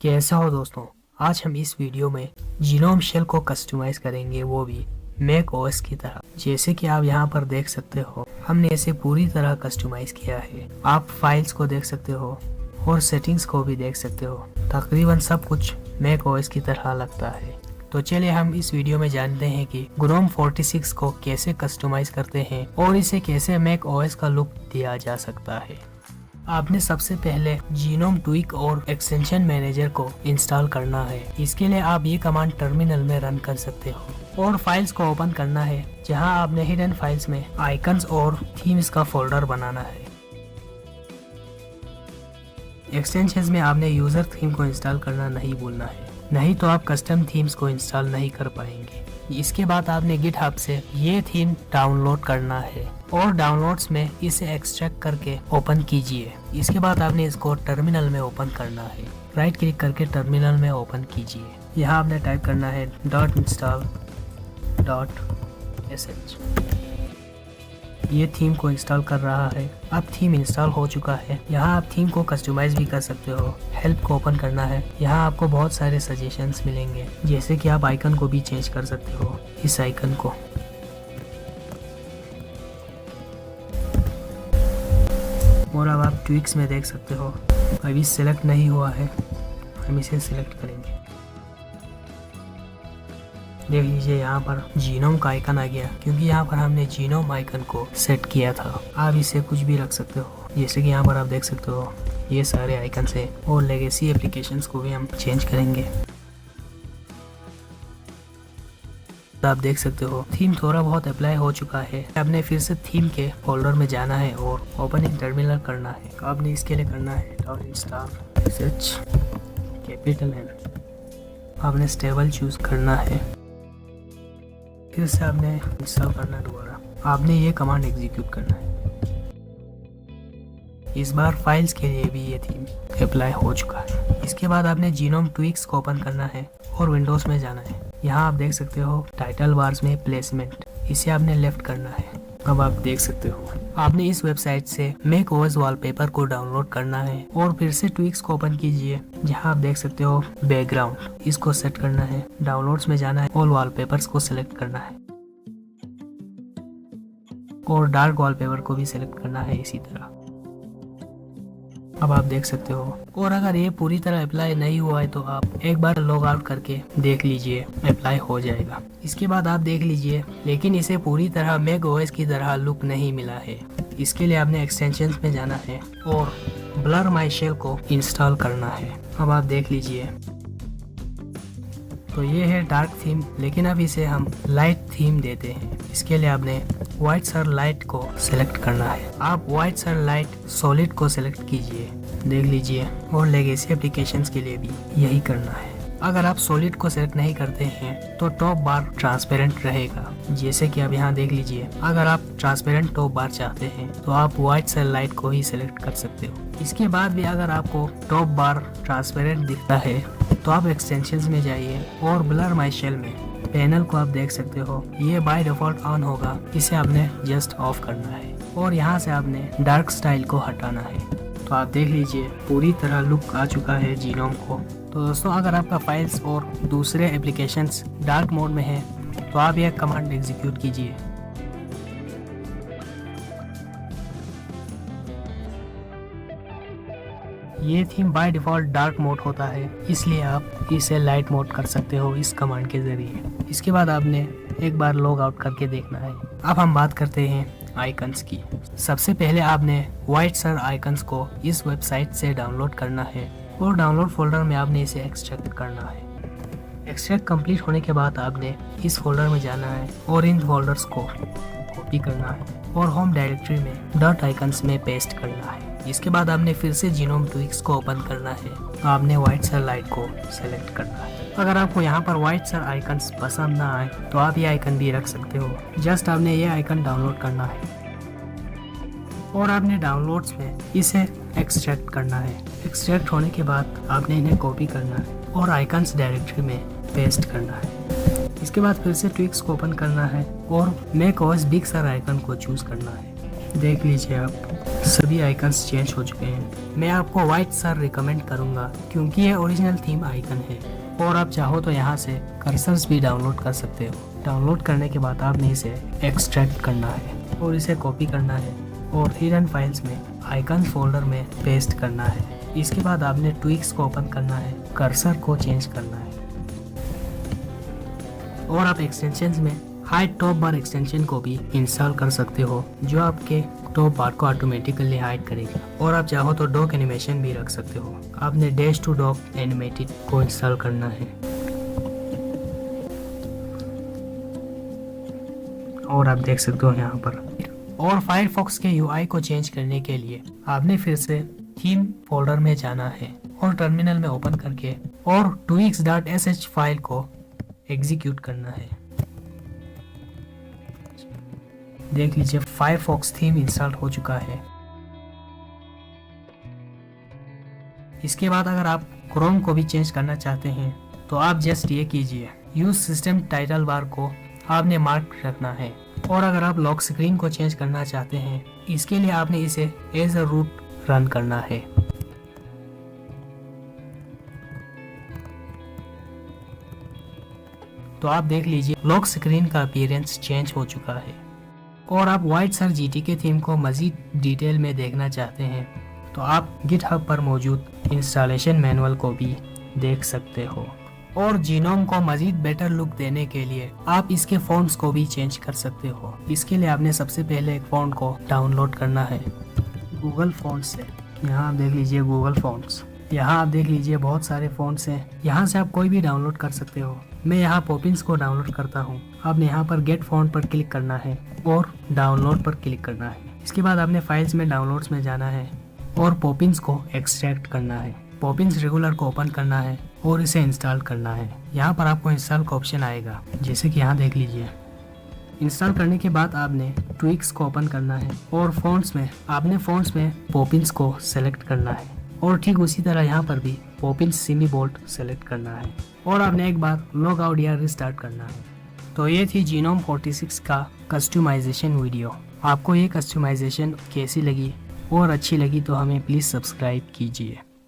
कैसे हो दोस्तों। आज हम इस वीडियो में जीनोम शेल को कस्टमाइज करेंगे, वो भी मैक ओएस की तरह। जैसे कि आप यहाँ पर देख सकते हो, हमने इसे पूरी तरह कस्टमाइज किया है। आप फाइल्स को देख सकते हो और सेटिंग्स को भी देख सकते हो। तकरीबन सब कुछ मैक ओएस की तरह लगता है। तो चलिए हम इस वीडियो में जानते हैं कि ग्नोम 46 को कैसे कस्टमाइज करते हैं और इसे कैसे मैक ओएस का लुक दिया जा सकता है। आपने सबसे पहले जीनोम ट्विक और एक्सटेंशन मैनेजर को इंस्टॉल करना है। इसके लिए आप ये कमांड टर्मिनल में रन कर सकते हो और फाइल्स को ओपन करना है, जहां आपने हिडन फाइल्स में आइकन्स और थीम्स का फोल्डर बनाना है। एक्सटेंशंस में आपने यूजर थीम को इंस्टॉल करना नहीं भूलना है, नहीं तो आप कस्टम थीम्स को इंस्टॉल नहीं कर पाएंगे। इसके बाद आपने गिटहब से ये थीम डाउनलोड करना है और डाउनलोड्स में इसे एक्सट्रैक्ट करके ओपन कीजिए। इसके बाद आपने इसको टर्मिनल में ओपन करना है। राइट क्लिक करके टर्मिनल में ओपन कीजिए। यहाँ आपने टाइप करना है .install.sh। ये थीम को इंस्टॉल कर रहा है। अब थीम इंस्टॉल हो चुका है। यहाँ आप थीम को कस्टमाइज भी कर सकते हो। हेल्प को ओपन करना है। यहाँ आपको बहुत सारे सजेशंस मिलेंगे, जैसे कि आप आइकन को भी चेंज कर सकते हो। इस आइकन को और अब आप ट्विक्स में देख सकते हो, अभी सिलेक्ट नहीं हुआ है, हम इसे सिलेक्ट करेंगे। देख लीजिए यहाँ पर जीनोम का आइकन आ गया, क्योंकि यहाँ पर हमने जीनोम आइकन को सेट किया था। आप इसे कुछ भी रख सकते हो, जैसे कि यहाँ पर आप देख सकते हो ये सारे आइकन है। और लेगेसी एप्लीकेशंस को भी हम चेंज करेंगे। आप देख सकते हो थीम थोड़ा बहुत अप्लाई हो चुका है। आपने फिर से थीम के फोल्डर में जाना है और ओपन इन टर्मिनल करना है। आपने इसके लिए करना है .install.sh कैपिटल N। आपने स्टेबल चूज करना है। फिर से आपने इंस्टॉल करना है दोबारा। आपने ये कमांड एग्जीक्यूट करना है। इस बार फाइल्स के लिए भी ये थीम अप्लाई हो चुका है। इसके बाद आपने जीनोम ट्विक्स को ओपन करना है और विंडोज में जाना है। यहाँ आप देख सकते हो टाइटल बार्स में प्लेसमेंट, इसे आपने लेफ्ट करना है। अब आप देख सकते हो आपने इस वेबसाइट से मैक ओएस वॉलपेपर को डाउनलोड करना है और फिर से ट्विक्स को ओपन कीजिए। जहाँ आप देख सकते हो बैकग्राउंड, इसको सेट करना है। डाउनलोड्स में जाना है और वॉलपेपर्स को सिलेक्ट करना है और डार्क वॉलपेपर को भी सिलेक्ट करना है इसी तरह। अब आप देख सकते हो। और अगर ये पूरी तरह अप्लाई नहीं हुआ है तो आप एक बार लॉग आउट करके देख लीजिए, अप्लाई हो जाएगा। इसके बाद आप देख लीजिए, लेकिन इसे पूरी तरह मैक ओएस की तरह लुक नहीं मिला है। इसके लिए आपने एक्सटेंशंस में जाना है और ब्लर माई शेल को इंस्टॉल करना है। अब आप देख लीजिए, तो ये है डार्क थीम, लेकिन अब इसे हम लाइट थीम देते हैं। इसके लिए आपने व्हाइट सर लाइट को सिलेक्ट करना है। आप व्हाइट सर लाइट सॉलिड को सिलेक्ट कीजिए, देख लीजिए। और लेगेसी एप्लीकेशंस के लिए भी यही करना है। अगर आप सॉलिड को सिलेक्ट नहीं करते हैं तो टॉप बार ट्रांसपेरेंट रहेगा, जैसे कि आप यहाँ देख लीजिए। अगर आप ट्रांसपेरेंट टॉप बार चाहते हैं तो आप व्हाइट सर लाइट को ही सिलेक्ट कर सकते हो। इसके बाद भी अगर आपको टॉप बार ट्रांसपेरेंट दिखता है तो आप एक्सटेंशंस में जाइए और ब्लर माई शेल में पैनल को आप देख सकते हो, ये बाय डिफॉल्ट ऑन होगा। इसे आपने जस्ट ऑफ करना है और यहाँ से आपने डार्क स्टाइल को हटाना है। तो आप देख लीजिए पूरी तरह लुक आ चुका है जीनोम को। तो दोस्तों, अगर आपका फाइल्स और दूसरे एप्लीकेशंस डार्क मोड में है तो आप यह कमांड एग्जीक्यूट कीजिए। ये theme by default dark mode होता है, इसलिए आप इसे लाइट मोड कर सकते हो इस कमांड के जरिए। इसके बाद आपने एक बार लॉग आउट करके देखना है। अब हम बात करते हैं आइकन्स की। सबसे पहले आपने व्हाइट सर आइकन्स को इस वेबसाइट से डाउनलोड करना है और डाउनलोड फोल्डर में आपने इसे एक्सट्रैक्ट करना है। एक्सट्रैक्ट कंप्लीट होने के बाद आपने इस फोल्डर में जाना है और इन फोल्डर्स को कॉपी करना है और होम डायरेक्टरी में डॉट आइकन्स में पेस्ट करना है। इसके बाद आपने फिर से जीनोम ट्विक्स को ओपन करना है। तो आपने व्हाइट सर लाइट को सेलेक्ट करना है। अगर आपको यहाँ पर व्हाइट सर आइकन्स पसंद ना आए तो आप ये आइकन भी रख सकते हो। जस्ट आपने ये आइकन डाउनलोड करना है और आपने डाउनलोड्स में इसे एक्सट्रैक्ट करना है। एक्सट्रैक्ट होने के बाद आपने इन्हें कॉपी करना है और आइकन्स डायरेक्टरी में पेस्ट करना है। इसके बाद फिर से ट्विक्स को ओपन करना है और Mac OS Big Sur icon को चूज करना है। देख लीजिए आप, सभी आइकन्स चेंज हो चुके हैं। मैं आपको व्हाइट सर रिकमेंड करूंगा क्योंकि ये ओरिजिनल थीम आइकन है। और आप चाहो तो यहाँ से कर्सर्स भी डाउनलोड कर सकते हो। डाउनलोड करने के बाद आपने इसे एक्सट्रैक्ट करना है और इसे कॉपी करना है और हिडन फाइल्स में आइकन फोल्डर में पेस्ट करना है। इसके बाद आपने ट्विक्स को ओपन करना है, कर्सर को चेंज करना है और आप एक्सटेंशंस में हाइड टॉप बार एक्सटेंशन को भी इंस्टॉल कर सकते हो, जो आपके टॉप बार को ऑटोमेटिकली हाइड करेगा। और आप चाहो तो डॉक एनिमेशन भी रख सकते हो। आपने डैश टू डॉक एनिमेटेड को इंस्टॉल करना है और आप देख सकते हो यहाँ पर। और फायरफॉक्स के यूआई को चेंज करने के लिए आपने फिर से थीम फोल्डर में जाना है और टर्मिनल में ओपन करके और twix.sh फाइल को एग्जीक्यूट करना है। देख लीजिए फायरफॉक्स थीम इंस्टॉल हो चुका है। इसके बाद अगर आप क्रोम को भी चेंज करना चाहते हैं तो आप जस्ट ये कीजिए, यूज सिस्टम टाइटल बार को आपने मार्क रखना है। और अगर आप लॉक स्क्रीन को चेंज करना चाहते हैं, इसके लिए आपने इसे एज अ रूट रन करना है। तो आप देख लीजिए लॉक स्क्रीन का अपीयरेंस चेंज हो चुका है। और आप व्हाइट सर जीटी के थीम को मजीद डिटेल में देखना चाहते हैं तो आप गिटहब पर मौजूद इंस्टॉलेशन मैनुअल को भी देख सकते हो। और जीनोम को मजीद बेटर लुक देने के लिए आप इसके फॉन्ट्स को भी चेंज कर सकते हो। इसके लिए आपने सबसे पहले एक फॉन्ट को डाउनलोड करना है गूगल फॉन्ट्स से। यहाँ आप देख लीजिए गूगल फॉन्ट्स, यहाँ आप देख लीजिए बहुत सारे फॉन्ट्स हैं। यहाँ से आप कोई भी डाउनलोड कर सकते हो। मैं यहाँ पॉपिंस को डाउनलोड करता हूँ। आपने यहाँ पर गेट फॉन्ट पर क्लिक करना है और डाउनलोड पर क्लिक करना है। इसके बाद आपने फाइल्स में डाउनलोड्स में जाना है और पॉपिंस को एक्सट्रैक्ट करना है। पॉपिंस रेगुलर को ओपन करना है और इसे इंस्टॉल करना है। यहाँ पर आपको इंस्टॉल का ऑप्शन आएगा, जैसे कि यहाँ देख लीजिए। इंस्टॉल करने के बाद आपने ट्विक्स को ओपन करना है और फॉन्ट्स में पॉपिंस को सेलेक्ट करना है और ठीक उसी तरह यहाँ पर भी पॉपिंस सेमी बोल्ट सेलेक्ट करना है और आपने एक बार लॉग आउट या रिस्टार्ट करना है। तो ये थी जीनोम 46 का कस्टमाइजेशन वीडियो। आपको ये कस्टमाइजेशन कैसी लगी और अच्छी लगी तो हमें प्लीज़ सब्सक्राइब कीजिए।